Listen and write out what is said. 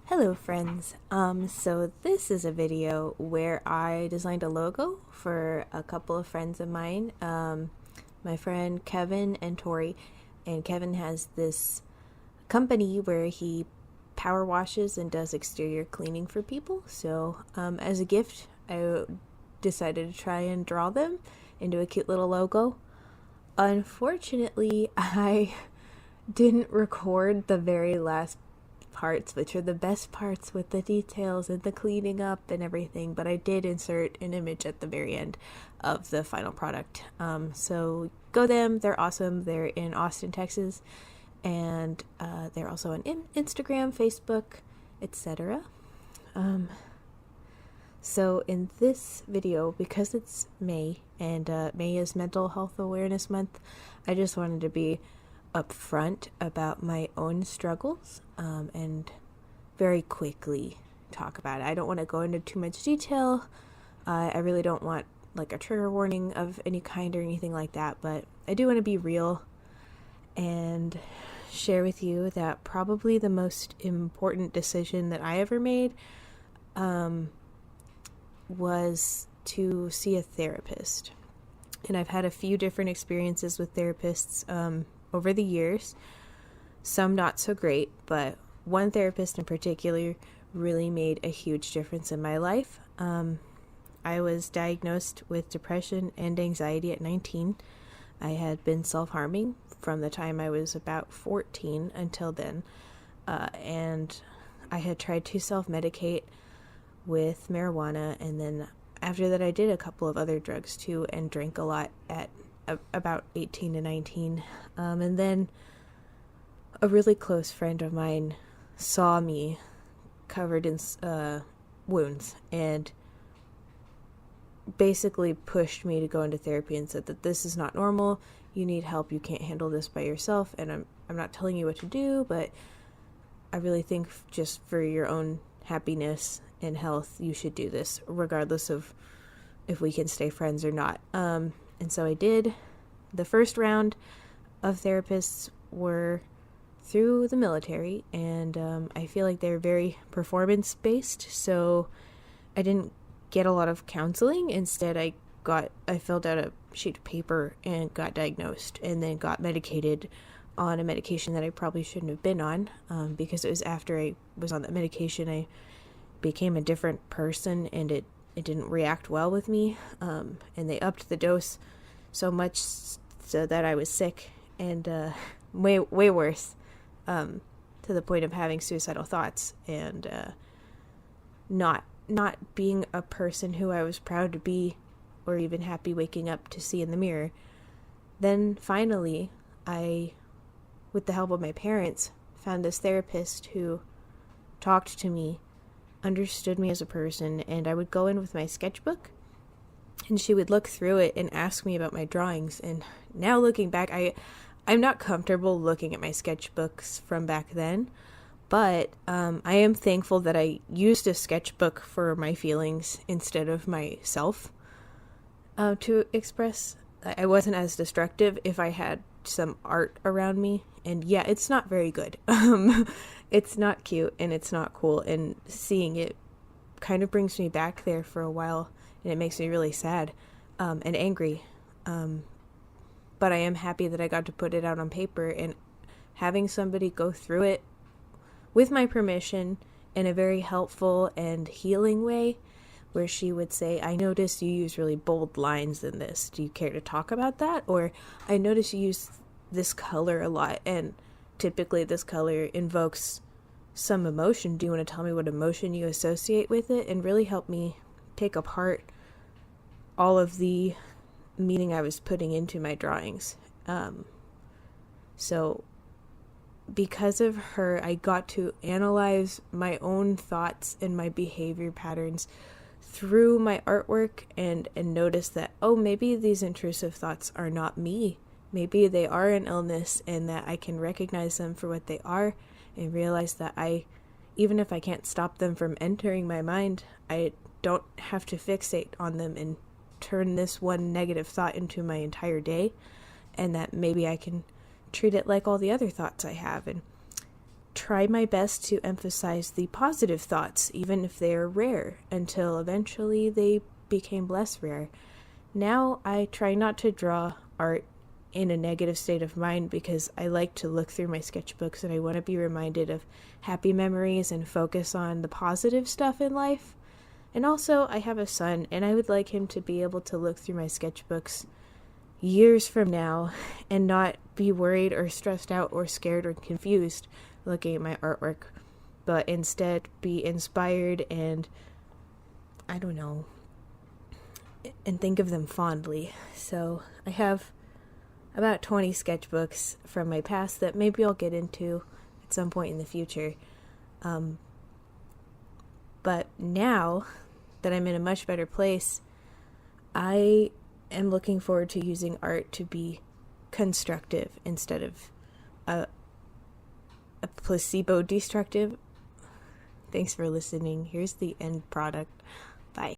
Hello friends, so this is a video where I designed a logo for a couple of friends of mine, my friend Kevin and Tori, and Kevin has this company where he power washes and does exterior cleaning for people, so as a gift I decided to try and draw them into a cute little logo. Unfortunately, I didn't record the very last parts, which are the best parts with the details and the cleaning up and everything, but I did insert an image at the very end of the final product. So go them, they're awesome. They're in Austin, Texas, and they're also on Instagram, Facebook, etc. So in this video, because it's May and May is Mental Health Awareness Month, I just wanted to be upfront about my own struggles and very quickly talk about it. I don't want to go into too much detail. I really don't want like a trigger warning of any kind or anything like that, but I do want to be real and share with you that probably the most important decision that I ever made was to see a therapist. And I've had a few different experiences with therapists over the years, some not so great, but one therapist in particular really made a huge difference in my life. I was diagnosed with depression and anxiety at 19. I had been self-harming from the time I was about 14 until then, and I had tried to self-medicate with marijuana, and then after that I did a couple of other drugs too and drank a lot at about 18 to 19. And then a really close friend of mine saw me covered in wounds and basically pushed me to go into therapy and said that this is not normal, you need help, you can't handle this by yourself, and I'm not telling you what to do, but I really think just for your own happiness and health you should do this regardless of if we can stay friends or not. And so I did. The first round of therapists were through the military, and I feel like they're very performance-based, so I didn't get a lot of counseling. Instead, I filled out a sheet of paper and got diagnosed, and then got medicated on a medication that I probably shouldn't have been on, because it was after I was on that medication I became a different person, and it didn't react well with me, and they upped the dose so much so that I was sick and way worse, to the point of having suicidal thoughts and not being a person who I was proud to be or even happy waking up to see in the mirror. Then finally, I, with the help of my parents, found this therapist who talked to me, understood me as a person, and I would go in with my sketchbook and she would look through it and ask me about my drawings. And now looking back, I'm not comfortable looking at my sketchbooks from back then, but I am thankful that I used a sketchbook for my feelings instead of myself to express. I wasn't as destructive if I had some art around me, and yeah, it's not very good. It's not cute and it's not cool, and seeing it kind of brings me back there for a while, and it makes me really sad and angry, but I am happy that I got to put it out on paper, and having somebody go through it with my permission in a very helpful and healing way, where she would say, I noticed you use really bold lines in this, do you care to talk about that? Or I noticed you use this color a lot, and typically this color invokes some emotion, do you want to tell me what emotion you associate with it? And really help me pick apart all of the meaning I was putting into my drawings. So because of her, I got to analyze my own thoughts and my behavior patterns through my artwork, and notice that, oh, maybe these intrusive thoughts are not me. Maybe they are an illness, and that I can recognize them for what they are, and realize that even if I can't stop them from entering my mind, I don't have to fixate on them and turn this one negative thought into my entire day, and that maybe I can treat it like all the other thoughts I have. And try my best to emphasize the positive thoughts, even if they are rare, until eventually they became less rare. Now I try not to draw art in a negative state of mind because I like to look through my sketchbooks and I want to be reminded of happy memories and focus on the positive stuff in life. And also, I have a son, and I would like him to be able to look through my sketchbooks years from now and not be worried or stressed out or scared or confused looking at my artwork, but instead be inspired and, I don't know, and think of them fondly. So I have about 20 sketchbooks from my past that maybe I'll get into at some point in the future. But now that I'm in a much better place, I am looking forward to using art to be constructive instead of a placebo destructive. Thanks for listening. Here's the end product.